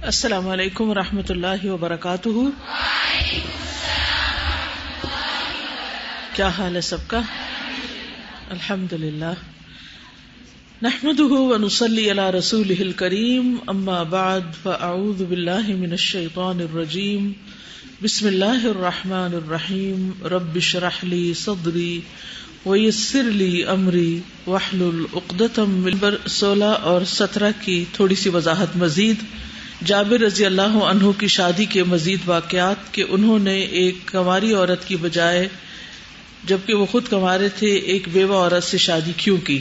السلام علیکم ورحمۃ اللہ وبرکاتہ. کیا حال ہے سب کا؟ الحمد للہ. نحمده ونصلی علی رسولہ الکریم. اما بعد فاعوذ باللہ من الشیطان الرجیم. بسم اللہ الرحمن الرحیم. رب اشرح لی صدری ویسر لی امری واحلل عقدۃ من لسانی. 16 اور 17 کی تھوڑی سی وضاحت مزید. جابر رضی اللہ عنہ کی شادی کے مزید واقعات کہ انہوں نے ایک کنواری عورت کی بجائے جبکہ وہ خود کنوارے تھے ایک بیوہ عورت سے شادی کیوں کی.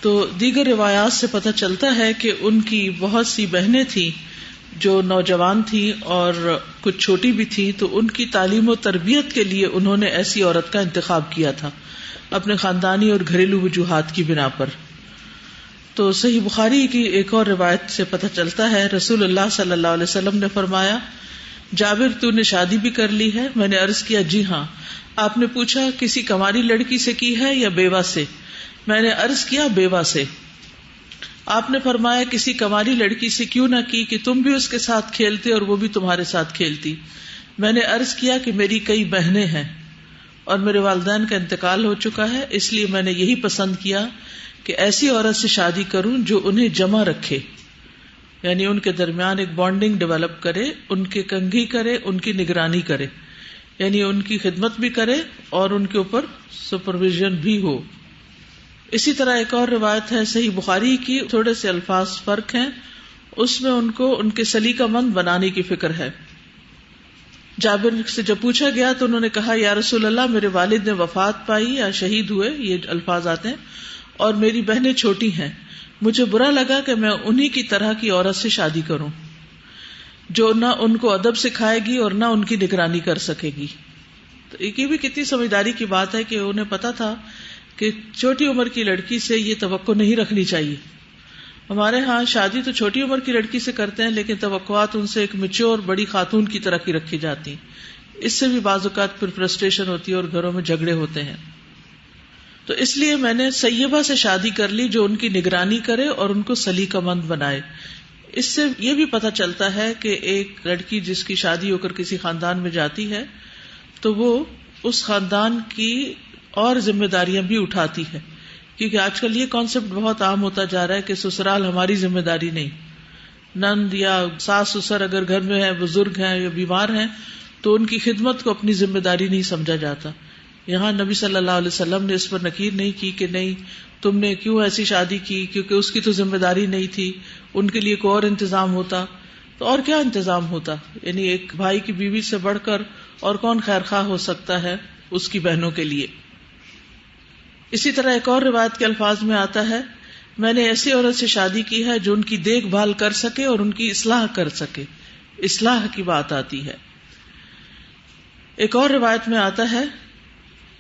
تو دیگر روایات سے پتہ چلتا ہے کہ ان کی بہت سی بہنیں تھیں جو نوجوان تھیں اور کچھ چھوٹی بھی تھیں، تو ان کی تعلیم و تربیت کے لیے انہوں نے ایسی عورت کا انتخاب کیا تھا اپنے خاندانی اور گھریلو وجوہات کی بنا پر. تو صحیح بخاری کی ایک اور روایت سے پتہ چلتا ہے رسول اللہ صلی اللہ علیہ وسلم نے فرمایا، جابر تو نے شادی بھی کر لی ہے؟ میں نے عرض کیا جی ہاں. آپ نے پوچھا کسی کنواری لڑکی سے کی ہے یا بیوہ سے؟ میں نے عرض کیا بیوہ سے. آپ نے فرمایا کسی کنواری لڑکی سے کیوں نہ کی کہ تم بھی اس کے ساتھ کھیلتے اور وہ بھی تمہارے ساتھ کھیلتی؟ میں نے عرض کیا کہ میری کئی بہنیں ہیں اور میرے والدین کا انتقال ہو چکا ہے، اس لیے میں نے یہی پسند کیا کہ ایسی عورت سے شادی کروں جو انہیں جمع رکھے، یعنی ان کے درمیان ایک بانڈنگ ڈیولپ کرے، ان کے کنگھی کرے، ان کی نگرانی کرے، یعنی ان کی خدمت بھی کرے اور ان کے اوپر سپرویژن بھی ہو. اسی طرح ایک اور روایت ہے صحیح بخاری کی، تھوڑے سے الفاظ فرق ہیں، اس میں ان کو ان کے سلیقہ مند بنانے کی فکر ہے. جابر سے جب پوچھا گیا تو انہوں نے کہا یا رسول اللہ، میرے والد نے وفات پائی یا شہید ہوئے، یہ الفاظ آتے ہیں، اور میری بہنیں چھوٹی ہیں. مجھے برا لگا کہ میں انہی کی طرح کی عورت سے شادی کروں جو نہ ان کو ادب سکھائے گی اور نہ ان کی نگرانی کر سکے گی. تو یہ بھی کتنی سمجھداری کی بات ہے کہ انہیں پتا تھا کہ چھوٹی عمر کی لڑکی سے یہ توقع نہیں رکھنی چاہیے. ہمارے ہاں شادی تو چھوٹی عمر کی لڑکی سے کرتے ہیں لیکن توقعات ان سے ایک میچور بڑی خاتون کی طرح کی رکھی جاتی ہیں. اس سے بھی بعض اوقات پھر فرسٹریشن ہوتی ہے اور گھروں میں جھگڑے ہوتے ہیں. تو اس لیے میں نے سیبہ سے شادی کر لی جو ان کی نگرانی کرے اور ان کو سلیقہ مند بنائے. اس سے یہ بھی پتہ چلتا ہے کہ ایک لڑکی جس کی شادی ہو کر کسی خاندان میں جاتی ہے تو وہ اس خاندان کی اور ذمہ داریاں بھی اٹھاتی ہے، کیونکہ آج کل یہ کانسیپٹ بہت عام ہوتا جا رہا ہے کہ سسرال ہماری ذمہ داری نہیں. نند یا ساس سسر اگر گھر میں ہے، بزرگ ہیں یا بیمار ہیں، تو ان کی خدمت کو اپنی ذمہ داری نہیں سمجھا جاتا. یہاں نبی صلی اللہ علیہ وسلم نے اس پر نکیر نہیں کی کہ نہیں تم نے کیوں ایسی شادی کی، کیونکہ اس کی تو ذمہ داری نہیں تھی، ان کے لیے کوئی اور انتظام ہوتا. تو اور کیا انتظام ہوتا؟ یعنی ایک بھائی کی بیوی سے بڑھ کر اور کون خیر خواہ ہو سکتا ہے اس کی بہنوں کے لیے. اسی طرح ایک اور روایت کے الفاظ میں آتا ہے، میں نے ایسی عورت سے شادی کی ہے جو ان کی دیکھ بھال کر سکے اور ان کی اصلاح کر سکے. اصلاح کی بات آتی ہے. ایک اور روایت میں آتا ہے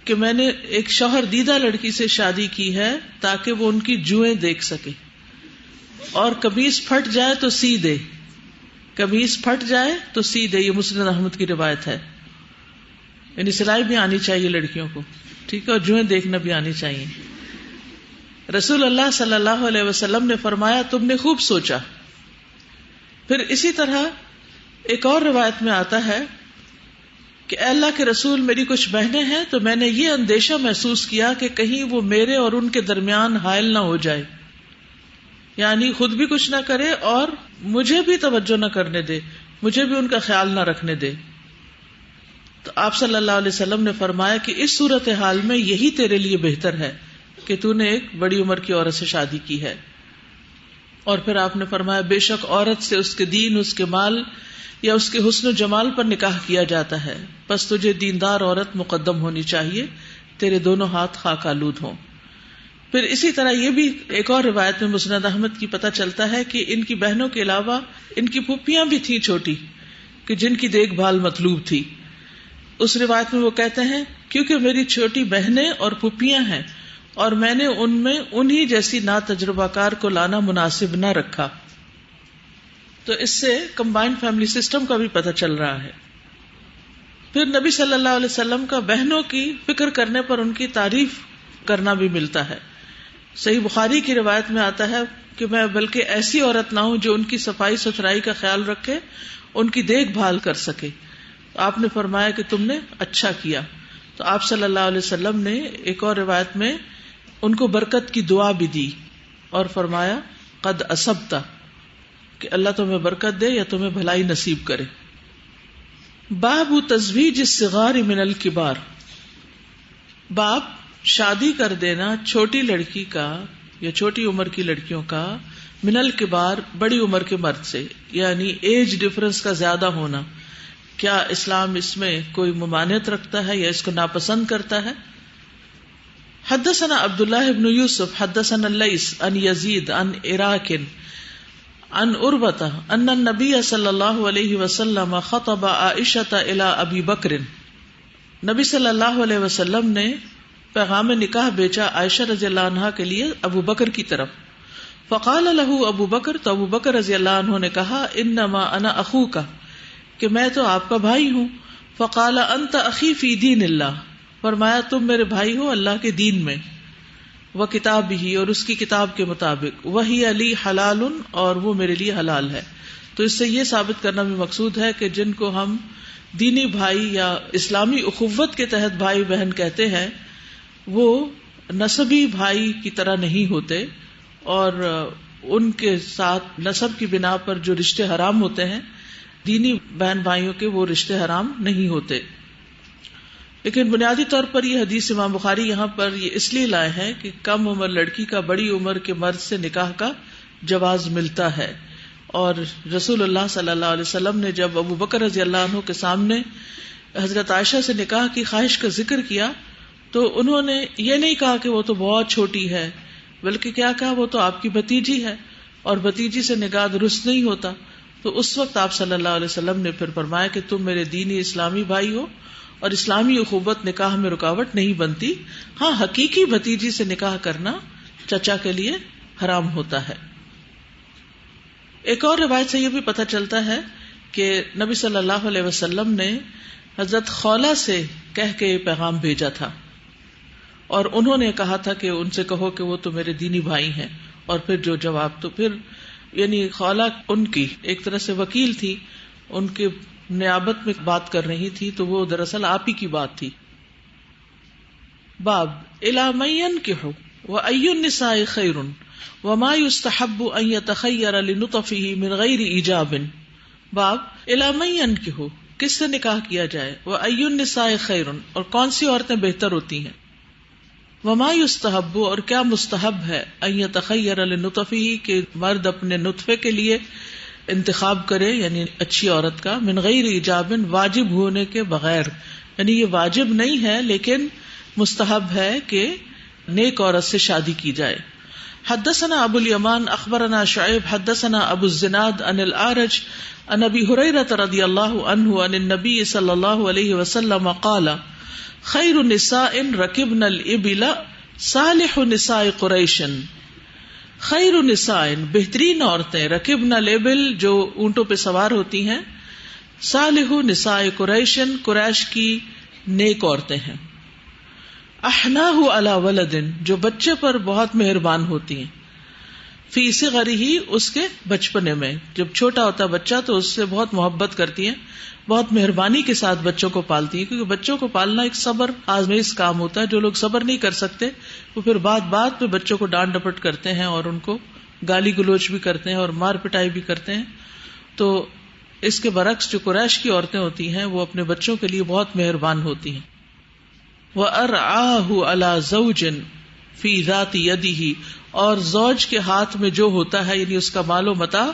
کہ میں نے ایک شوہر دیدہ لڑکی سے شادی کی ہے تاکہ وہ ان کی جوئیں دیکھ سکے، اور قمیص پھٹ جائے تو سی دے. قمیص پھٹ جائے تو سی دے، یہ مسند احمد کی روایت ہے. یعنی سلائی بھی آنی چاہیے لڑکیوں کو، ٹھیک ہے، اور جوئیں دیکھنا بھی آنی چاہیے. رسول اللہ صلی اللہ علیہ وسلم نے فرمایا تم نے خوب سوچا. پھر اسی طرح ایک اور روایت میں آتا ہے کہ اے اللہ کے رسول، میری کچھ بہنیں ہیں تو میں نے یہ اندیشہ محسوس کیا کہ کہیں وہ میرے اور ان کے درمیان حائل نہ ہو جائے، یعنی خود بھی کچھ نہ کرے اور مجھے بھی توجہ نہ کرنے دے، مجھے بھی ان کا خیال نہ رکھنے دے. تو آپ صلی اللہ علیہ وسلم نے فرمایا کہ اس صورتحال میں یہی تیرے لیے بہتر ہے کہ تو نے ایک بڑی عمر کی عورت سے شادی کی ہے. اور پھر آپ نے فرمایا بے شک عورت سے اس کے دین، اس کے مال یا اس کے حسن و جمال پر نکاح کیا جاتا ہے، بس تجھے دیندار عورت مقدم ہونی چاہیے، تیرے دونوں ہاتھ خاک آلود ہوں. پھر اسی طرح یہ بھی ایک اور روایت میں مسند احمد کی پتہ چلتا ہے کہ ان کی بہنوں کے علاوہ ان کی پھوپھیاں بھی تھیں چھوٹی کہ جن کی دیکھ بھال مطلوب تھی. اس روایت میں وہ کہتے ہیں کیونکہ میری چھوٹی بہنیں اور پھوپھیاں ہیں اور میں نے ان میں انہی جیسی نا تجربہ کار کو لانا مناسب نہ رکھا. تو اس سے کمبائنڈ فیملی سسٹم کا بھی پتہ چل رہا ہے. پھر نبی صلی اللہ علیہ وسلم کا بہنوں کی فکر کرنے پر ان کی تعریف کرنا بھی ملتا ہے. صحیح بخاری کی روایت میں آتا ہے کہ میں بلکہ ایسی عورت نہ ہوں جو ان کی صفائی ستھرائی کا خیال رکھے، ان کی دیکھ بھال کر سکے. آپ نے فرمایا کہ تم نے اچھا کیا. تو آپ صلی اللہ علیہ وسلم نے ایک اور روایت میں ان کو برکت کی دعا بھی دی اور فرمایا قد اصبت، کہ اللہ تمہیں برکت دے یا تمہیں بھلائی نصیب کرے. باب تزویج الصغار من الکبار، باب شادی کر دینا چھوٹی لڑکی کا یا چھوٹی عمر کی لڑکیوں کا من الکبار بڑی عمر کے مرد سے، یعنی ایج ڈفرنس کا زیادہ ہونا. کیا اسلام اس میں کوئی ممانعت رکھتا ہے یا اس کو ناپسند کرتا ہے؟ حدثنا عبداللہ بن یوسف حدثنا اللیث عن یزید عن عراق عن عروۃ ان النبی صلی اللہ علیہ وسلم خطب عائشۃ الی ابی بکر، نبی صلی اللہ علیہ وسلم نے پیغام نکاح بیچا عائشہ رضی اللہ عنہا کے لیے ابو بکر کی طرف. فقال له ابو بکر، تو ابو بکر رضی اللہ عنہ نے کہا انما انا اخوک، کہ میں تو آپ کا بھائی ہوں. فقال انت اخی فی دین اللہ، فرمایا تم میرے بھائی ہو اللہ کے دین میں. وہ کتاب ہی، اور اس کی کتاب کے مطابق. وہی علی حلال، اور وہ میرے لیے حلال ہے. تو اس سے یہ ثابت کرنا بھی مقصود ہے کہ جن کو ہم دینی بھائی یا اسلامی اخوت کے تحت بھائی بہن کہتے ہیں وہ نسبی بھائی کی طرح نہیں ہوتے، اور ان کے ساتھ نسب کی بنا پر جو رشتے حرام ہوتے ہیں دینی بہن بھائیوں کے وہ رشتے حرام نہیں ہوتے. لیکن بنیادی طور پر یہ حدیث امام بخاری یہاں پر یہ اس لیے لائے ہیں کہ کم عمر لڑکی کا بڑی عمر کے مرد سے نکاح کا جواز ملتا ہے. اور رسول اللہ صلی اللہ علیہ وسلم نے جب ابو بکر رضی اللہ عنہ کے سامنے حضرت عائشہ سے نکاح کی خواہش کا ذکر کیا تو انہوں نے یہ نہیں کہا کہ وہ تو بہت چھوٹی ہے، بلکہ کیا کہا وہ تو آپ کی بھتیجی ہے اور بھتیجی سے نکاح درست نہیں ہوتا. تو اس وقت آپ صلی اللہ علیہ وسلم نے پھر فرمایا کہ تم میرے دینی اسلامی بھائی ہو اور اسلامی اخوت نکاح میں رکاوٹ نہیں بنتی. ہاں، حقیقی بھتیجی سے نکاح کرنا چچا کے لیے حرام ہوتا ہے. ایک اور روایت سے یہ بھی پتہ چلتا ہے کہ نبی صلی اللہ علیہ وسلم نے حضرت خولہ سے کہہ کے یہ پیغام بھیجا تھا، اور انہوں نے کہا تھا کہ ان سے کہو کہ وہ تو میرے دینی بھائی ہیں. اور پھر جو جواب، تو پھر یعنی خولہ ان کی ایک طرح سے وکیل تھی، ان کے نیابت میں بات کر رہی تھی، تو وہ دراصل آپ ہی کی بات تھی. باب الی من ینکح وای النساء خیر وما یستحب ان یتخیر لنطفه من غیر ایجاب. باب الی من ینکح، کس سے نکاح کیا جائے، وای النساء خیر، اور کون سی عورتیں بہتر ہوتی ہیں، وما یستحب، اور کیا مستحب ہے، ان یتخیر لنطفه، کہ مرد اپنے نطفے کے لیے انتخاب کرے، یعنی اچھی عورت کا، من غیر ایجاب، واجب ہونے کے بغیر. یعنی یہ واجب نہیں ہے لیکن مستحب ہے کہ نیک عورت سے شادی کی جائے. حدثنا ابو الیمان اخبرنا شعیب حدثنا ابو الزناد عن الاعرج عن ابی ہریرہ رضی اللہ عنہ عن النبی صلی اللہ علیہ وسلم قال خیر نساء رکبن الابل صالح نساء قریش. خیر نساء، بہترین عورتیں، رکبن الابل، جو اونٹوں پہ سوار ہوتی ہیں، صالح نساء قریش، قریش کی نیک عورتیں ہیں. احناہ علی ولد، جو بچے پر بہت مہربان ہوتی ہیں، فی صغرہ، اس کے بچپنے میں، جب چھوٹا ہوتا ہے بچہ تو اس سے بہت محبت کرتی ہیں، بہت مہربانی کے ساتھ بچوں کو پالتی ہیں، کیونکہ بچوں کو پالنا ایک صبر آزمائش کام ہوتا ہے. جو لوگ صبر نہیں کر سکتے وہ پھر بات پہ بچوں کو ڈانٹ ڈپٹ کرتے ہیں اور ان کو گالی گلوچ بھی کرتے ہیں اور مار پٹائی بھی کرتے ہیں. تو اس کے برعکس جو قریش کی عورتیں ہوتی ہیں وہ اپنے بچوں کے لیے بہت مہربان ہوتی ہیں. وَأَرْعَاهُ عَلَى زَوْجٍ فِي ذَاتِ يَدِهِ، اور زوج کے ہاتھ میں جو ہوتا ہے یعنی اس کا مال و متاع،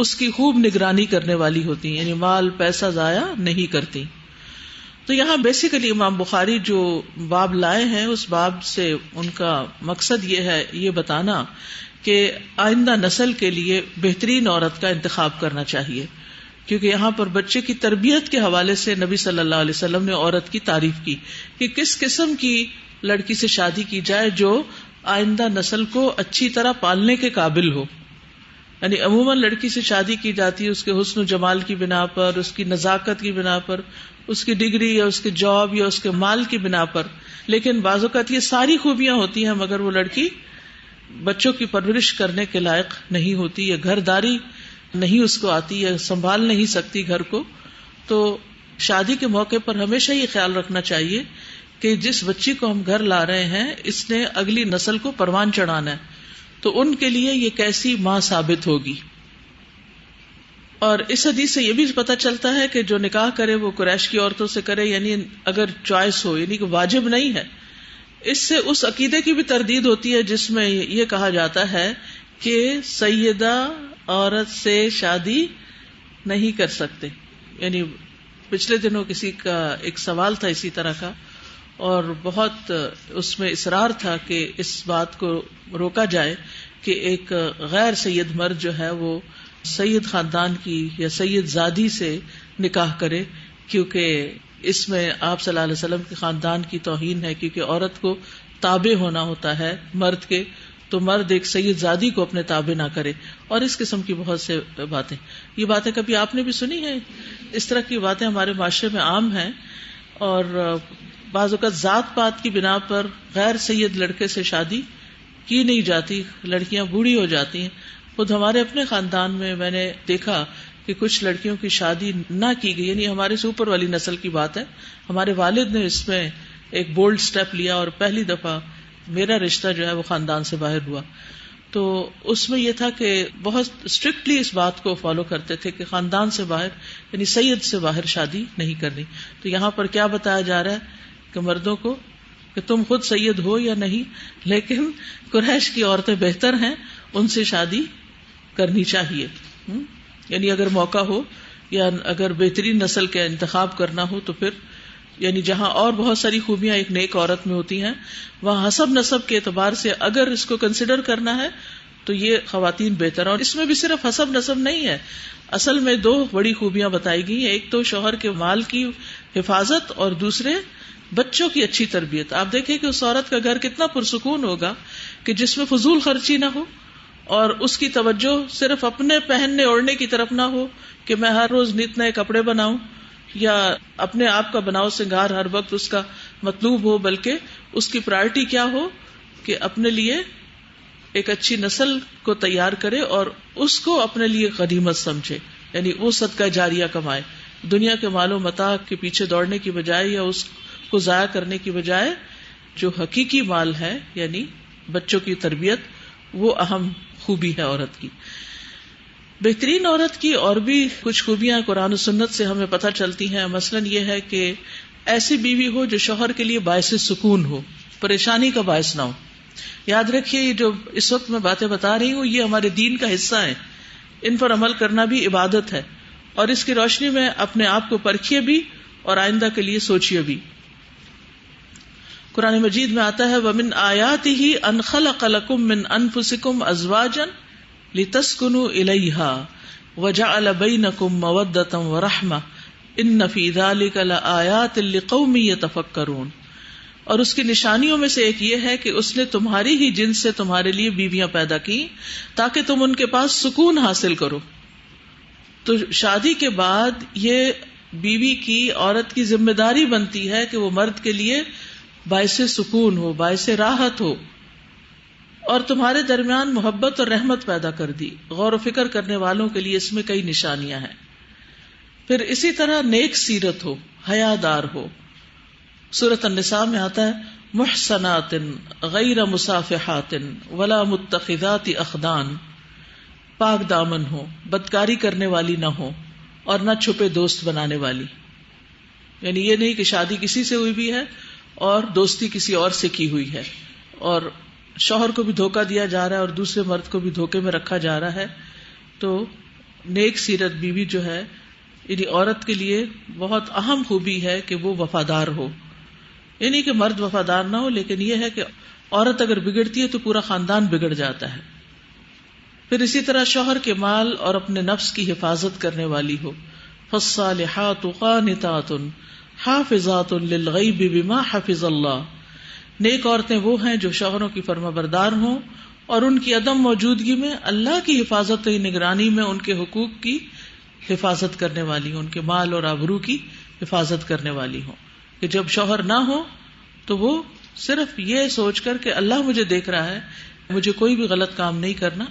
اس کی خوب نگرانی کرنے والی ہوتی ہیں، یعنی مال پیسہ ضائع نہیں کرتی. تو یہاں بیسیکلی امام بخاری جو باب لائے ہیں اس باب سے ان کا مقصد یہ ہے، یہ بتانا کہ آئندہ نسل کے لیے بہترین عورت کا انتخاب کرنا چاہیے، کیونکہ یہاں پر بچے کی تربیت کے حوالے سے نبی صلی اللہ علیہ وسلم نے عورت کی تعریف کی کہ کس قسم کی لڑکی سے شادی کی جائے جو آئندہ نسل کو اچھی طرح پالنے کے قابل ہو. یعنی عموماً لڑکی سے شادی کی جاتی ہے اس کے حسن و جمال کی بنا پر، اس کی نزاکت کی بنا پر، اس کی ڈگری یا اس کے جاب یا اس کے مال کی بنا پر، لیکن بعض اوقات یہ ساری خوبیاں ہوتی ہیں مگر وہ لڑکی بچوں کی پرورش کرنے کے لائق نہیں ہوتی، یا گھر داری نہیں اس کو آتی، یا سنبھال نہیں سکتی گھر کو، تو شادی کے موقع پر ہمیشہ یہ خیال رکھنا چاہیے کہ جس بچی کو ہم گھر لا رہے ہیں اس نے اگلی نسل کو پروان چڑھانا ہے، تو ان کے لیے یہ کیسی ماں ثابت ہوگی. اور اس حدیث سے یہ بھی پتہ چلتا ہے کہ جو نکاح کرے وہ قریش کی عورتوں سے کرے، یعنی اگر چوائس ہو، یعنی کہ واجب نہیں ہے. اس سے اس عقیدے کی بھی تردید ہوتی ہے جس میں یہ کہا جاتا ہے کہ سیدہ عورت سے شادی نہیں کر سکتے. یعنی پچھلے دنوں کسی کا ایک سوال تھا اسی طرح کا، اور بہت اس میں اصرار تھا کہ اس بات کو روکا جائے کہ ایک غیر سید مرد جو ہے وہ سید خاندان کی یا سید زادی سے نکاح کرے، کیونکہ اس میں آپ صلی اللہ علیہ وسلم کے خاندان کی توہین ہے، کیونکہ عورت کو تابع ہونا ہوتا ہے مرد کے، تو مرد ایک سید زادی کو اپنے تابع نہ کرے. اور اس قسم کی بہت سے باتیں، یہ باتیں کبھی آپ نے بھی سنی ہیں؟ اس طرح کی باتیں ہمارے معاشرے میں عام ہیں، اور بعض اوقات ذات پات کی بنا پر غیر سید لڑکے سے شادی کی نہیں جاتی، لڑکیاں بوڑھی ہو جاتی ہیں. خود ہمارے اپنے خاندان میں میں نے دیکھا کہ کچھ لڑکیوں کی شادی نہ کی گئی، یعنی ہمارے سے اوپر والی نسل کی بات ہے. ہمارے والد نے اس میں ایک بولڈ سٹیپ لیا اور پہلی دفعہ میرا رشتہ جو ہے وہ خاندان سے باہر ہوا. تو اس میں یہ تھا کہ بہت اسٹرکٹلی اس بات کو فالو کرتے تھے کہ خاندان سے باہر، یعنی سید سے باہر شادی نہیں کرنی. تو یہاں پر کیا بتایا جا رہا ہے کہ مردوں کو کہ تم خود سید ہو یا نہیں، لیکن قریش کی عورتیں بہتر ہیں، ان سے شادی کرنی چاہیے. یعنی اگر موقع ہو یا اگر بہترین نسل کا انتخاب کرنا ہو تو پھر یعنی جہاں اور بہت ساری خوبیاں ایک نیک عورت میں ہوتی ہیں، وہاں حسب نسب کے اعتبار سے اگر اس کو کنسیڈر کرنا ہے تو یہ خواتین بہتر ہیں. اور اس میں بھی صرف حسب نسب نہیں ہے، اصل میں دو بڑی خوبیاں بتائی گئی ہیں. ایک تو شوہر کے مال کی حفاظت، اور دوسرے بچوں کی اچھی تربیت. آپ دیکھیں کہ اس عورت کا گھر کتنا پرسکون ہوگا کہ جس میں فضول خرچی نہ ہو، اور اس کی توجہ صرف اپنے پہننے اوڑھنے کی طرف نہ ہو کہ میں ہر روز نت نئے کپڑے بناؤں یا اپنے آپ کا بناؤ سنگار ہر وقت اس کا مطلوب ہو، بلکہ اس کی پرائرٹی کیا ہو کہ اپنے لیے ایک اچھی نسل کو تیار کرے اور اس کو اپنے لیے غنیمت سمجھے، یعنی وہ صدقہ جاریہ کمائے. دنیا کے مال و متاع کے پیچھے دوڑنے کی بجائے یا اس کو ضائع کرنے کی بجائے جو حقیقی مال ہے یعنی بچوں کی تربیت، وہ اہم خوبی ہے عورت کی. بہترین عورت کی اور بھی کچھ خوبیاں قرآن و سنت سے ہمیں پتہ چلتی ہیں. مثلاً یہ ہے کہ ایسی بیوی ہو جو شوہر کے لیے باعث سکون ہو، پریشانی کا باعث نہ ہو. یاد رکھیے یہ جو اس وقت میں باتیں بتا رہی ہوں یہ ہمارے دین کا حصہ ہیں، ان پر عمل کرنا بھی عبادت ہے، اور اس کی روشنی میں اپنے آپ کو پرکھیے بھی اور آئندہ کے لیے سوچیے بھی. قرآن مجید میں آتا ہے وَمِنْ آيَاتِهِ أَنْ خَلَقَ لَكُم مِّنْ أَنفُسِكُمْ أَزْوَاجًا لِتَسْكُنُوا إِلَيْهَا وَجَعَلَ بَيْنَكُم مَّوَدَّةً وَرَحْمَةً إِنَّ فِي ذَلِكَ لَآيَاتٍ لِقَوْمٍ يَتَفَكَّرُونَ. اور اس کی نشانیوں میں سے ایک یہ ہے کہ اس نے تمہاری ہی جنس سے تمہارے لیے بیویاں پیدا کی تاکہ تم ان کے پاس سکون حاصل کرو. تو شادی کے بعد یہ بیوی کی، عورت کی ذمہ داری بنتی ہے کہ وہ مرد کے لیے باعث سکون ہو، باعث راحت ہو، اور تمہارے درمیان محبت اور رحمت پیدا کر دی. غور و فکر کرنے والوں کے لیے اس میں کئی نشانیاں ہیں. پھر اسی طرح نیک سیرت ہو، حیادار ہو. سورۃ النساء میں آتا ہے محصنات غیر مصافحات ولا متخذات اخدان، پاک دامن ہو، بدکاری کرنے والی نہ ہو اور نہ چھپے دوست بنانے والی. یعنی یہ نہیں کہ شادی کسی سے ہوئی بھی ہے اور دوستی کسی اور سے کی ہوئی ہے، اور شوہر کو بھی دھوکہ دیا جا رہا ہے اور دوسرے مرد کو بھی دھوکے میں رکھا جا رہا ہے. تو نیک سیرت بیوی جو ہے یعنی عورت کے لیے بہت اہم خوبی ہے کہ وہ وفادار ہو. یعنی کہ مرد وفادار نہ ہو، لیکن یہ ہے کہ عورت اگر بگڑتی ہے تو پورا خاندان بگڑ جاتا ہے. پھر اسی طرح شوہر کے مال اور اپنے نفس کی حفاظت کرنے والی ہو. فالصالحات قانتات حافظات للغیب بما حفظ اللہ. نیک عورتیں وہ ہیں جو شوہروں کی فرما بردار ہوں اور ان کی عدم موجودگی میں اللہ کی حفاظت و نگرانی میں ان کے حقوق کی حفاظت کرنے والی ہوں، ان کے مال اور آبرو کی حفاظت کرنے والی ہوں. کہ جب شوہر نہ ہو تو وہ صرف یہ سوچ کر کہ اللہ مجھے دیکھ رہا ہے، مجھے کوئی بھی غلط کام نہیں کرنا،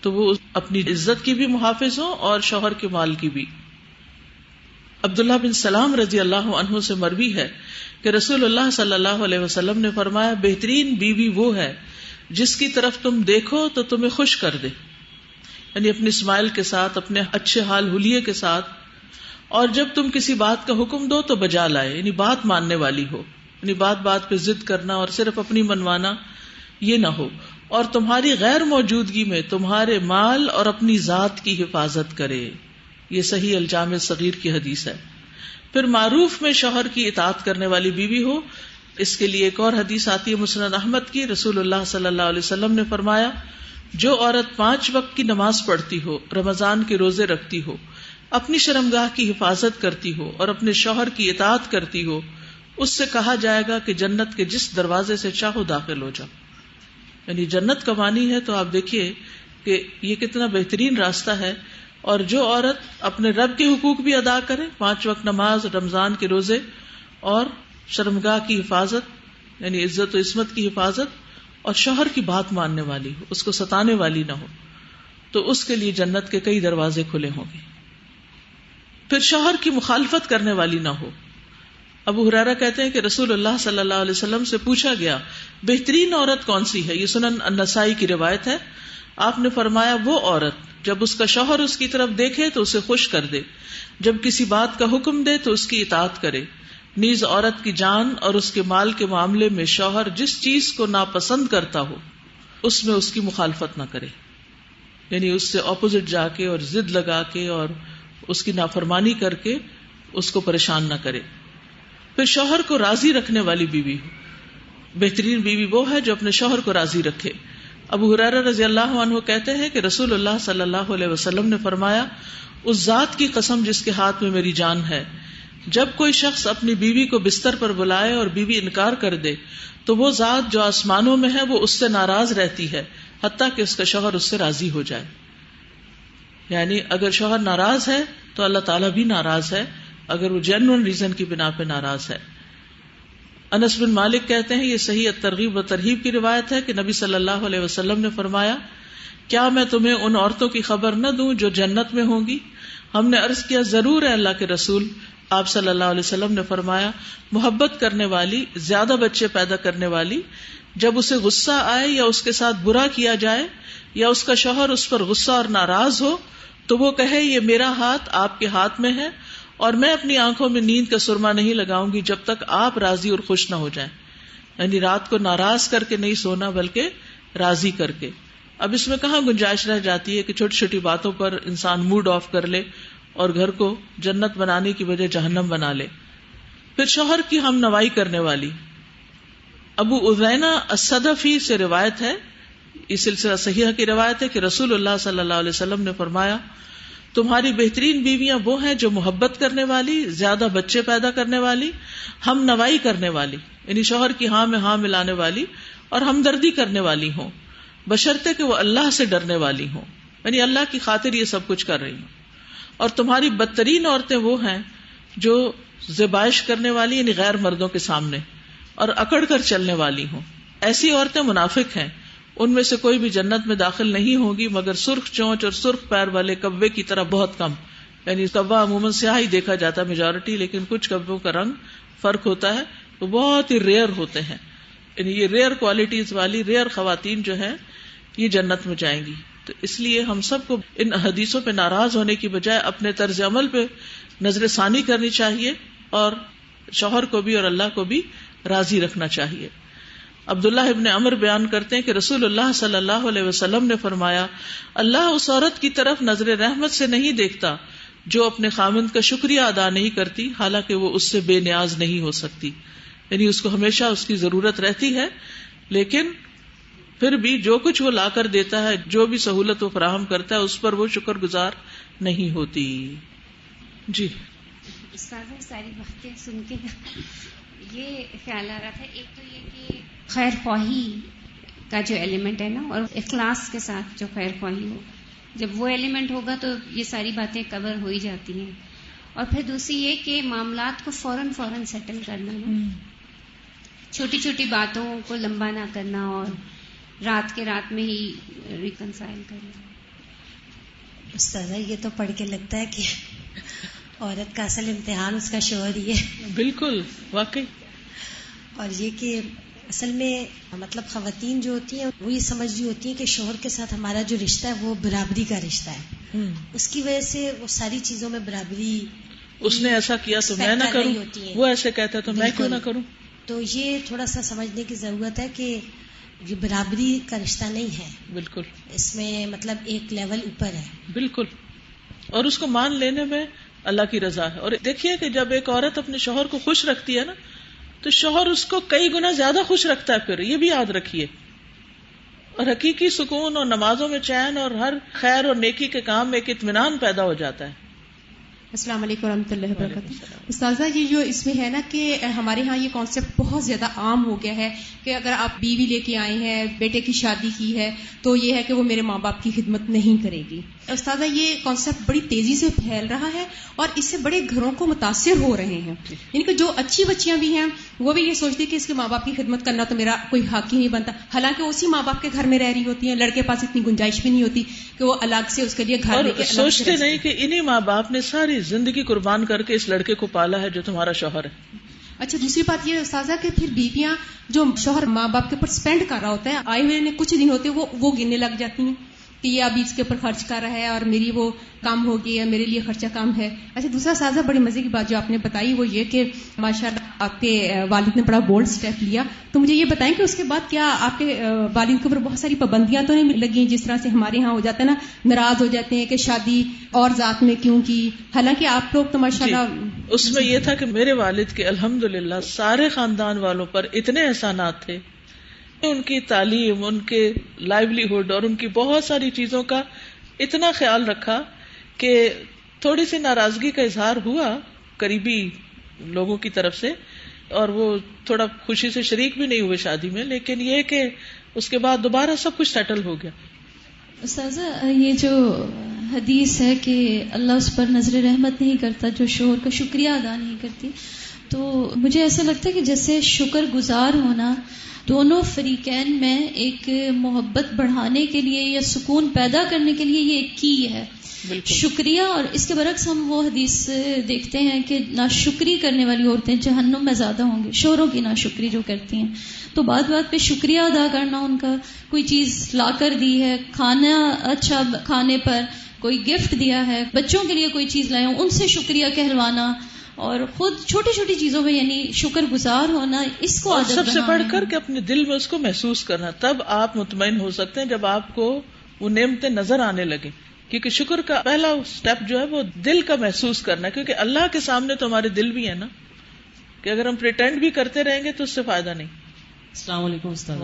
تو وہ اپنی عزت کی بھی محافظ ہو اور شوہر کے مال کی بھی. عبداللہ بن سلام رضی اللہ عنہ سے مروی ہے کہ رسول اللہ صلی اللہ علیہ وسلم نے فرمایا، بہترین بیوی وہ ہے جس کی طرف تم دیکھو تو تمہیں خوش کر دے، یعنی اپنی اسمائل کے ساتھ، اپنے اچھے حال حلیے کے ساتھ، اور جب تم کسی بات کا حکم دو تو بجا لائے، یعنی بات ماننے والی ہو، یعنی بات بات پہ ضد کرنا اور صرف اپنی منوانا یہ نہ ہو، اور تمہاری غیر موجودگی میں تمہارے مال اور اپنی ذات کی حفاظت کرے. یہ صحیح الجامع صغیر کی حدیث ہے. پھر معروف میں شوہر کی اطاعت کرنے والی بیوی ہو. اس کے لیے ایک اور حدیث آتی ہے مسند احمد کی. رسول اللہ صلی اللہ علیہ وسلم نے فرمایا، جو عورت 5 وقت کی نماز پڑھتی ہو، رمضان کے روزے رکھتی ہو، اپنی شرمگاہ کی حفاظت کرتی ہو اور اپنے شوہر کی اطاعت کرتی ہو، اس سے کہا جائے گا کہ جنت کے جس دروازے سے چاہو داخل ہو جاؤ. یعنی جنت کمانی ہے تو آپ دیکھیے کہ یہ کتنا بہترین راستہ ہے. اور جو عورت اپنے رب کے حقوق بھی ادا کرے، 5 وقت نماز، رمضان کے روزے اور شرمگاہ کی حفاظت یعنی عزت و عصمت کی حفاظت، اور شوہر کی بات ماننے والی ہو، اس کو ستانے والی نہ ہو، تو اس کے لیے جنت کے کئی دروازے کھلے ہوں گے. پھر شوہر کی مخالفت کرنے والی نہ ہو. ابو ہریرہ کہتے ہیں کہ رسول اللہ صلی اللہ علیہ وسلم سے پوچھا گیا، بہترین عورت کون سی ہے؟ یہ سنن النسائی کی روایت ہے. آپ نے فرمایا، وہ عورت جب اس کا شوہر اس کی طرف دیکھے تو اسے خوش کر دے، جب کسی بات کا حکم دے تو اس کی اطاعت کرے. نیز عورت کی جان اور اس کے مال کے معاملے میں شوہر جس چیز کو ناپسند کرتا ہو اس میں اس کی مخالفت نہ کرے، یعنی اس سے اپوزٹ جا کے اور ضد لگا کے اور اس کی نافرمانی کر کے اس کو پریشان نہ کرے. پھر شوہر کو راضی رکھنے والی بیوی ہو. بہترین بیوی وہ ہے جو اپنے شوہر کو راضی رکھے. ابو ہریرہ رضی اللہ عنہ کہتے ہیں کہ رسول اللہ صلی اللہ علیہ وسلم نے فرمایا، اس ذات کی قسم جس کے ہاتھ میں میری جان ہے، جب کوئی شخص اپنی بیوی کو بستر پر بلائے اور بیوی انکار کر دے تو وہ ذات جو آسمانوں میں ہے وہ اس سے ناراض رہتی ہے حتیٰ کہ اس کا شوہر اس سے راضی ہو جائے. یعنی اگر شوہر ناراض ہے تو اللہ تعالیٰ بھی ناراض ہے، اگر وہ جینوئن ریزن کی بنا پہ ناراض ہے. انس بن مالک کہتے ہیں، یہ صحیح الترغیب و ترہیب کی روایت ہے کہ نبی صلی اللہ علیہ وسلم نے فرمایا، کیا میں تمہیں ان عورتوں کی خبر نہ دوں جو جنت میں ہوں گی؟ ہم نے عرض کیا، ضرور ہے اللہ کے رسول. آپ صلی اللہ علیہ وسلم نے فرمایا، محبت کرنے والی، زیادہ بچے پیدا کرنے والی، جب اسے غصہ آئے یا اس کے ساتھ برا کیا جائے یا اس کا شوہر اس پر غصہ اور ناراض ہو تو وہ کہے، یہ میرا ہاتھ آپ کے ہاتھ میں ہے اور میں اپنی آنکھوں میں نیند کا سرما نہیں لگاؤں گی جب تک آپ راضی اور خوش نہ ہو جائیں. یعنی رات کو ناراض کر کے نہیں سونا بلکہ راضی کر کے. اب اس میں کہاں گنجائش رہ جاتی ہے کہ چھوٹی چھوٹی باتوں پر انسان موڈ آف کر لے اور گھر کو جنت بنانے کی وجہ جہنم بنا لے. پھر شوہر کی ہم نوائی کرنے والی. ابو اذینہ الصدفی سے روایت ہے، یہ سلسلہ صحیحہ کی روایت ہے کہ رسول اللہ صلی اللہ علیہ وسلم نے فرمایا، تمہاری بہترین بیویاں وہ ہیں جو محبت کرنے والی، زیادہ بچے پیدا کرنے والی، ہم نوائی کرنے والی، یعنی شوہر کی ہاں میں ہاں ملانے والی اور ہمدردی کرنے والی ہوں، بشرطے کہ وہ اللہ سے ڈرنے والی ہوں، یعنی اللہ کی خاطر یہ سب کچھ کر رہی ہوں. اور تمہاری بدترین عورتیں وہ ہیں جو ذبائش کرنے والی، یعنی غیر مردوں کے سامنے، اور اکڑ کر چلنے والی ہوں. ایسی عورتیں منافق ہیں، ان میں سے کوئی بھی جنت میں داخل نہیں ہوگی مگر سرخ چونچ اور سرخ پیر والے کبے کی طرح بہت کم. یعنی کبا عموماً سیاہ ہی دیکھا جاتا ہے میجورٹی، لیکن کچھ کبوں کا رنگ فرق ہوتا ہے، وہ بہت ہی ریئر ہوتے ہیں. یعنی یہ ریئر کوالٹیز والی ریئر خواتین جو ہیں یہ جنت میں جائیں گی. تو اس لیے ہم سب کو ان حدیثوں پہ ناراض ہونے کی بجائے اپنے طرز عمل پہ نظر ثانی کرنی چاہیے اور شوہر کو بھی اور اللہ کو بھی راضی رکھنا چاہیے. عبداللہ ابن عمر بیان کرتے ہیں کہ رسول اللہ صلی اللہ علیہ وسلم نے فرمایا، اللہ اس عورت کی طرف نظر رحمت سے نہیں دیکھتا جو اپنے خامند کا شکریہ ادا نہیں کرتی حالانکہ وہ اس سے بے نیاز نہیں ہو سکتی. یعنی اس کو ہمیشہ اس کی ضرورت رہتی ہے، لیکن پھر بھی جو کچھ وہ لا کر دیتا ہے، جو بھی سہولت وہ فراہم کرتا ہے، اس پر وہ شکر گزار نہیں ہوتی. جی ساری باتیں سن کے یہ خیال آ رہا تھا، ایک تو یہ کہ خیر خواہی کا جو ایلیمنٹ ہے نا، اور اخلاص کے ساتھ جو خیر خواہی ہو، جب وہ ایلیمنٹ ہوگا تو یہ ساری باتیں کور ہو ہی جاتی ہیں. اور پھر دوسری یہ کہ معاملات کو فوراً سیٹل کرنا، چھوٹی چھوٹی باتوں کو لمبا نہ کرنا اور رات کے رات میں ہی ریکنسائل کر لیں. استاذہ یہ تو پڑھ کے لگتا ہے کہ عورت کا اصل امتحان اس کا شوہر ہی ہے. بالکل واقعی. اور یہ کہ اصل میں مطلب خواتین جو ہوتی ہیں وہ یہ سمجھ رہی ہوتی ہیں کہ شوہر کے ساتھ ہمارا جو رشتہ ہے وہ برابری کا رشتہ ہے. اس کی وجہ سے وہ ساری چیزوں میں برابری، اس نے ایسا کیا تو میں نہ کروں، وہ ایسے کہتا ہے تو میں کیوں نہ کروں. تو یہ تھوڑا سا سمجھنے کی ضرورت ہے کہ یہ برابری کا رشتہ نہیں ہے. بالکل اس میں مطلب ایک لیول اوپر ہے. بالکل. اور اس کو مان لینے میں اللہ کی رضا ہے. اور دیکھیے کہ جب ایک عورت اپنے شوہر کو خوش رکھتی ہے نا تو شوہر اس کو کئی گنا زیادہ خوش رکھتا ہے. پھر یہ بھی یاد رکھیے. اور حقیقی سکون اور نمازوں میں چین اور ہر خیر اور نیکی کے کام میں ایک اطمینان پیدا ہو جاتا ہے. السلام علیکم ورحمۃ اللہ وبرکاتہ. استاذہ یہ جو اس میں ہے نا کہ ہمارے ہاں یہ کانسیپٹ بہت زیادہ عام ہو گیا ہے کہ اگر آپ بیوی لے کے آئے ہیں، بیٹے کی شادی کی ہے، تو یہ ہے کہ وہ میرے ماں باپ کی خدمت نہیں کرے گی. استاذہ یہ کانسیپٹ بڑی تیزی سے پھیل رہا ہے اور اس سے بڑے گھروں کو متاثر ہو رہے ہیں. یعنی کہ جو اچھی بچیاں بھی ہیں وہ بھی یہ سوچتی کہ اس کے ماں باپ کی خدمت کرنا تو میرا کوئی حق ہی نہیں بنتا، حالانکہ اسی ماں باپ کے گھر میں رہ رہی ہوتی ہیں. لڑکے پاس اتنی گنجائش بھی نہیں ہوتی کہ وہ الگ سے اس کے لیے گھر لے کے. سوچتے نہیں کہ انہی ماں باپ نے ساری زندگی قربان کر کے اس لڑکے کو پالا ہے جو تمہارا شوہر ہے. اچھا دوسری بات یہ استاذہ کہ پھر بیویاں جو شوہر ماں باپ کے اوپر اسپینڈ کر رہا ہوتا ہے، آئے ہوئے نے کچھ دن ہوتے وہ گننے لگ جاتی ہیں کہ یہ ابھی اس کے اوپر خرچ کر رہا ہے اور میری وہ کام ہو گئی ہے، میرے لیے خرچہ کم ہے. اچھا دوسرا استاذہ بڑی مزے کی بات جو آپ نے بتائی وہ یہ کہ ماشاءاللہ آپ کے والد نے بڑا بولڈ اسٹیپ لیا. تو مجھے یہ بتائیں کہ اس کے بعد کیا آپ کے والد کے اوپر بہت ساری پابندیاں تو نہیں لگی جس طرح سے ہمارے ہاں ہو جاتا ہے نا، ناراض ہو جاتے ہیں کہ شادی اور ذات میں کیوں کی، حالانکہ آپ لوگ تو ماشاءاللہ. اس میں یہ تھا کہ میرے والد کے الحمدللہ سارے خاندان والوں پر اتنے احسانات تھے، ان کی تعلیم، ان کے لائیولیہڈ اور ان کی بہت ساری چیزوں کا اتنا خیال رکھا کہ تھوڑی سی ناراضگی کا اظہار ہوا قریبی لوگوں کی طرف سے، اور وہ تھوڑا خوشی سے شریک بھی نہیں ہوئے شادی میں، لیکن یہ کہ اس کے بعد دوبارہ سب کچھ سیٹل ہو گیا. استاذہ یہ جو حدیث ہے کہ اللہ اس پر نظر رحمت نہیں کرتا جو شوہر کا شکریہ ادا نہیں کرتی، تو مجھے ایسا لگتا ہے کہ جیسے شکر گزار ہونا دونوں فریقین میں ایک محبت بڑھانے کے لیے یا سکون پیدا کرنے کے لیے یہ ایک کی ہے شکریہ. اور اس کے برعکس ہم وہ حدیث دیکھتے ہیں کہ ناشکری کرنے والی عورتیں جہنم میں زیادہ ہوں گی، شوہروں کی ناشکری جو کرتی ہیں. تو بات بات پہ شکریہ ادا کرنا، ان کا کوئی چیز لا کر دی ہے، کھانا اچھا کھانے پر کوئی گفٹ دیا ہے، بچوں کے لیے کوئی چیز لائے ہوں ان سے شکریہ کہلوانا، اور خود چھوٹی چھوٹی چیزوں میں یعنی شکر گزار ہونا، اس کو عادت سب سے بڑھ کر کے اپنے دل میں اس کو محسوس کرنا. تب آپ مطمئن ہو سکتے ہیں جب آپ کو وہ نعمتیں نظر آنے لگیں، کیونکہ شکر کا پہلا سٹیپ جو ہے وہ دل کا محسوس کرنا ہے، کیونکہ اللہ کے سامنے تو ہمارے دل بھی ہے نا، کہ اگر ہم پریٹینڈ بھی کرتے رہیں گے تو اس سے فائدہ نہیں. السلام علیکم استاد.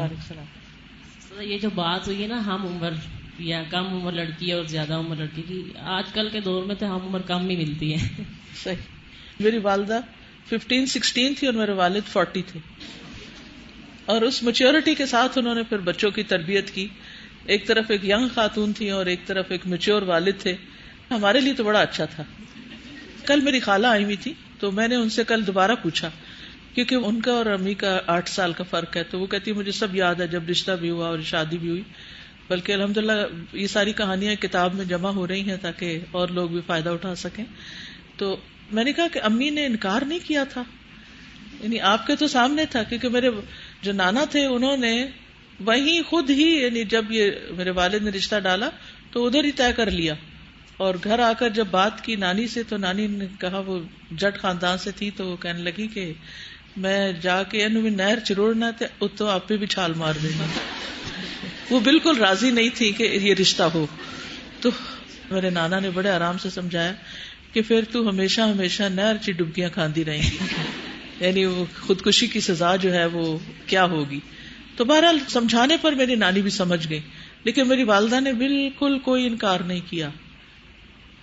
یہ جو بات ہوئی ہے نا ہم عمر یا کم عمر لڑکی اور زیادہ عمر لڑکی کی، آج کل کے دور میں تو ہم عمر کم ہی ملتی ہے. صحیح. میری والدہ 15-16 تھی اور میرے والد 40 تھے، اور اس میچورٹی کے ساتھ انہوں نے پھر بچوں کی تربیت کی. ایک طرف ایک ینگ خاتون تھی اور ایک طرف ایک میچور والد تھے. ہمارے لیے تو بڑا اچھا تھا. کل میری خالہ آئی ہوئی تھی تو میں نے ان سے کل دوبارہ پوچھا، کیونکہ ان کا اور امی کا 8 سال کا فرق ہے، تو وہ کہتی مجھے سب یاد ہے جب رشتہ بھی ہوا اور شادی بھی ہوئی. بلکہ الحمدللہ یہ ساری کہانیاں کتاب میں جمع ہو رہی ہیں تاکہ اور لوگ بھی فائدہ اٹھا سکیں. تو میں نے کہا کہ امی نے انکار نہیں کیا تھا، یعنی آپ کے تو سامنے تھا، کیونکہ میرے جو نانا تھے انہوں نے وہیں خود ہی، یعنی جب یہ میرے والد نے رشتہ ڈالا تو ادھر ہی طے کر لیا. اور گھر آ کر جب بات کی نانی سے تو نانی نے کہا، وہ جٹ خاندان سے تھی، تو وہ کہنے لگی کہ میں جا کے نہر چروڑنا تو آپ پہ بھی چھال مار دیں گا. وہ بالکل راضی نہیں تھی کہ یہ رشتہ ہو. تو میرے نانا نے بڑے آرام سے سمجھایا کہ پھر تو ہمیشہ ہمیشہ نہر چی ڈبکیاں کھاندی رہیں گی، یعنی وہ خودکشی کی سزا جو ہے وہ کیا ہوگی. تو بہرحال سمجھانے پر میری نانی بھی سمجھ گئی، لیکن میری والدہ نے بالکل کوئی انکار نہیں کیا،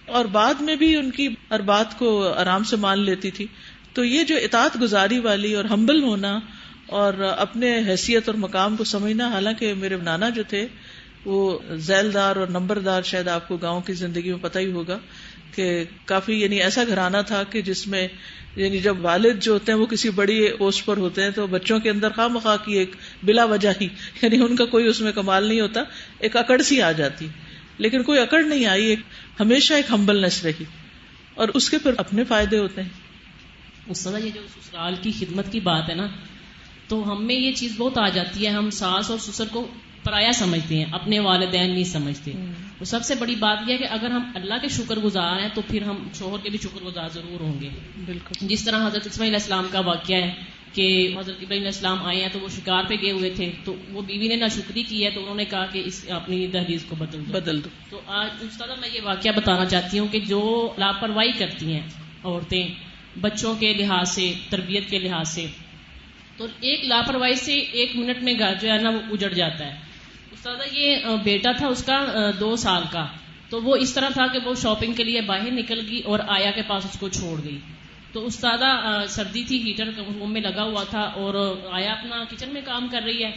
اور بعد میں بھی ان کی ہر بات کو آرام سے مان لیتی تھی. تو یہ جو اطاعت گزاری والی اور ہمبل ہونا اور اپنے حیثیت اور مقام کو سمجھنا، حالانکہ میرے نانا جو تھے وہ ذیلدار اور نمبردار، شاید آپ کو گاؤں کی زندگی میں پتہ ہی ہوگا کہ کافی یعنی ایسا گھرانہ تھا کہ جس میں یعنی جب والد جو ہوتے ہیں وہ کسی بڑی پوسٹ پر ہوتے ہیں تو بچوں کے اندر خواہ مخواہ کی ایک بلا وجہ ہی یعنی ان کا کوئی اس میں کمال نہیں ہوتا، ایک اکڑ سی آ جاتی، لیکن کوئی اکڑ نہیں آئی، ایک ہمیشہ ایک ہمبلنس رہی، اور اس کے پھر اپنے فائدے ہوتے ہیں۔ استاد یہ جو سسرال کی خدمت کی بات ہے نا، تو ہم میں یہ چیز بہت آ جاتی ہے، ہم ساس اور سسر کو پرایا سمجھتے ہیں، اپنے والدین نہیں سمجھتے۔ اور سب سے بڑی بات یہ ہے کہ اگر ہم اللہ کے شکر گزار ہیں تو پھر ہم شوہر کے بھی شکر گزار ضرور ہوں گے۔ بالکل جس طرح حضرت اسماعیل علیہ السلام کا واقعہ ہے کہ حضرت ابراہیم علیہ السلام آئے ہیں تو وہ شکار پہ گئے ہوئے تھے، تو وہ بیوی نے ناشکری کی ہے تو انہوں نے کہا کہ اس اپنی دہلیز کو بدل دو۔ تو آج استاد میں یہ واقعہ بتانا چاہتی ہوں کہ جو لاپرواہی کرتی ہیں عورتیں بچوں کے لحاظ سے، تربیت کے لحاظ سے، تو ایک لاپرواہی سے 1 منٹ میں گھر جو ہے نا وہ اجڑ جاتا ہے۔ استاد یہ بیٹا تھا اس کا 2 سال کا، تو وہ اس طرح تھا کہ وہ شاپنگ کے لیے باہر نکل گئی اور آیا کے پاس اس کو چھوڑ گئی۔ تو استادہ سردی تھی، ہیٹر روم میں لگا ہوا تھا اور آیا اپنا کچن میں کام کر رہی ہے،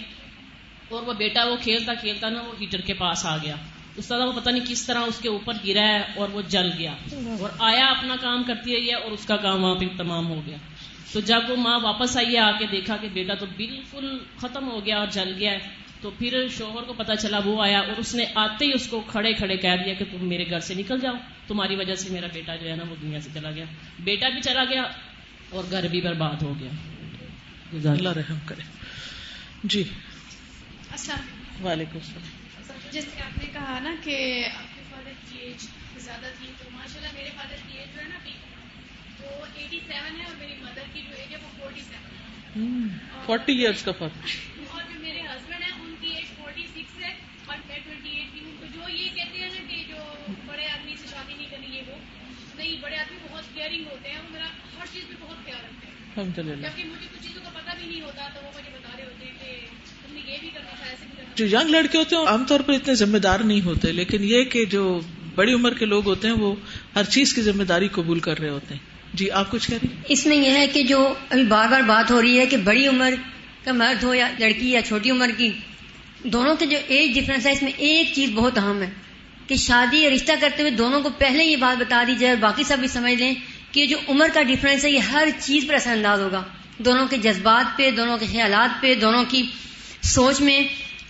اور وہ بیٹا وہ کھیلتا کھیلتا نا وہ ہیٹر کے پاس آ گیا۔ استادہ وہ پتہ نہیں کس طرح اس کے اوپر گرا ہے اور وہ جل گیا، اور آیا اپنا کام کرتی رہی ہے اور اس کا کام وہاں پہ تمام ہو گیا۔ تو جب وہ ماں واپس آئی ہے آ کے دیکھا کہ بیٹا تو بالکل ختم ہو گیا اور جل گیا ہے، تو پھر شوہر کو پتا چلا، وہ آیا اور اس نے آتے ہی اس کو کھڑے کھڑے کہہ دیا کہ تم میرے گھر سے نکل جاؤ، تمہاری وجہ سے میرا بیٹا جو ہے نا وہ دنیا سے چلا گیا، بیٹا بھی چلا گیا اور گھر بھی برباد ہو گیا۔ اللہ رحم کرے۔ جی السلام وعلیکم السلام۔ جیسے آپ نے کہا نا کہ آپ کے فادر کی ایج زیادہ تھی، تو ماشاءاللہ میرے فادر کی ایج جو ہے نا ابھی وہ 87 ہے، اور میری مدر کی جو ایج ہے وہ 47 40 ایئرس کا فرق۔ اور جو میرے ہسبینڈ ہیں ان کی ایج 46 ہے اور میں 28 کی ہوں۔ تو جو یہ کہتے ہیں نا کہ جو بڑے آدمی سے شادی نہیں کرنی ہے، وہ نہیں، بڑے آدمی بہت کیئرنگ ہوتے ہیں، وہ میرا ہر چیز پہ بہت خیال رکھتے ہیں، الحمدللہ۔ جبکہ مجھے کچھ چیزوں کا پتہ بھی نہیں ہوتا تو وہ مجھے بتا رہے ہوتے ہیں کہ تم نے یہ بھی کرنا تھا، ایسے بھی کرنا تھا۔ جو ینگ لڑکے ہوتے ہیں عام طور پر اتنے ذمہ دار نہیں ہوتے، لیکن یہ کہ جو بڑی عمر کے لوگ ہوتے ہیں وہ ہر چیز کی ذمہ داری قبول کر رہے ہوتے ہیں۔ جی آپ کچھ کہہ رہی ہیں؟ اس میں یہ ہے کہ جو ابھی بار بار بات ہو رہی ہے کہ بڑی عمر کا مرد ہو یا لڑکی یا چھوٹی عمر کی، دونوں کے جو ایج ڈفرینس ہے، اس میں ایک چیز بہت اہم ہے کہ شادی یا رشتہ کرتے ہوئے دونوں کو پہلے یہ بات بتا دی جائے اور باقی سب بھی سمجھ لیں کہ جو عمر کا ڈفرینس ہے یہ ہر چیز پر اثر انداز ہوگا، دونوں کے جذبات پہ، دونوں کے خیالات پہ، دونوں کی سوچ میں،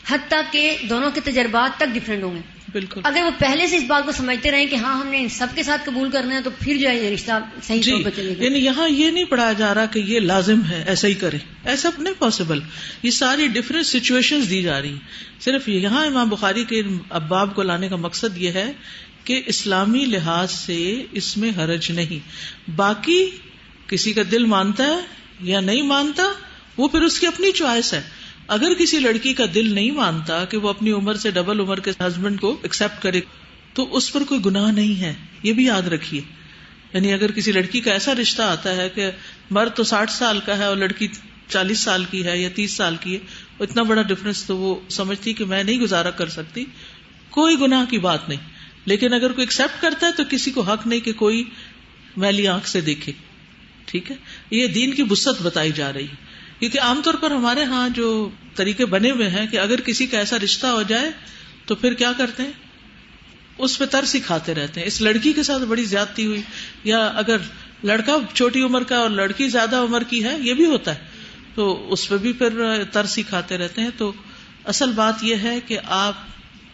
حتیٰ کہ دونوں کے تجربات تک ڈفرینٹ ہوں گے۔ بالکل۔ اگر وہ پہلے سے اس بات کو سمجھتے رہیں کہ ہاں ہم نے ان سب کے ساتھ قبول کرنا ہے، تو پھر جو ہے یہ رشتہ صحیح طور پر چلے گا۔ یعنی یہاں یہ نہیں پڑھایا جا رہا کہ یہ لازم ہے ایسا ہی کریں، ایسا نہیں پاسبل۔ یہ ساری ڈفرینٹ سچویشنز دی جا رہی ہیں۔ صرف یہاں امام بخاری کے ابواب کو لانے کا مقصد یہ ہے کہ اسلامی لحاظ سے اس میں حرج نہیں، باقی کسی کا دل مانتا ہے یا نہیں مانتا وہ پھر اس کی اپنی چوائس ہے۔ اگر کسی لڑکی کا دل نہیں مانتا کہ وہ اپنی عمر سے ڈبل عمر کے ہسبینڈ کو ایکسپٹ کرے تو اس پر کوئی گناہ نہیں ہے، یہ بھی یاد رکھیے۔ یعنی اگر کسی لڑکی کا ایسا رشتہ آتا ہے کہ مرد تو 60 سال کا ہے اور لڑکی 40 سال کی ہے یا 30 سال کی ہے، اتنا بڑا ڈفرنس تو وہ سمجھتی کہ میں نہیں گزارا کر سکتی، کوئی گناہ کی بات نہیں۔ لیکن اگر کوئی ایکسپٹ کرتا ہے تو کسی کو حق نہیں کہ کوئی میلی آنکھ سے دیکھے، ٹھیک ہے۔ یہ دین کی وسعت بتائی جا رہی ہے، کیونکہ عام طور پر ہمارے ہاں جو طریقے بنے ہوئے ہیں کہ اگر کسی کا ایسا رشتہ ہو جائے تو پھر کیا کرتے ہیں، اس پہ ترس ہی کھاتے رہتے ہیں، اس لڑکی کے ساتھ بڑی زیادتی ہوئی، یا اگر لڑکا چھوٹی عمر کا اور لڑکی زیادہ عمر کی ہے، یہ بھی ہوتا ہے، تو اس پہ بھی پھر ترس ہی کھاتے رہتے ہیں۔ تو اصل بات یہ ہے کہ آپ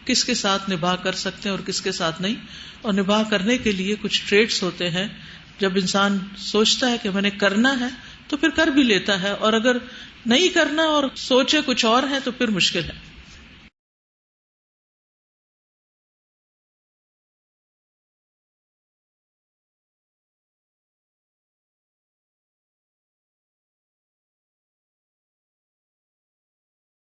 کس کے ساتھ نباہ کر سکتے ہیں اور کس کے ساتھ نہیں، اور نباہ کرنے کے لیے کچھ ٹریٹس ہوتے ہیں۔ جب انسان سوچتا ہے کہ میں نے کرنا ہے تو پھر کر بھی لیتا ہے، اور اگر نہیں کرنا اور سوچے کچھ اور ہے تو پھر مشکل ہے۔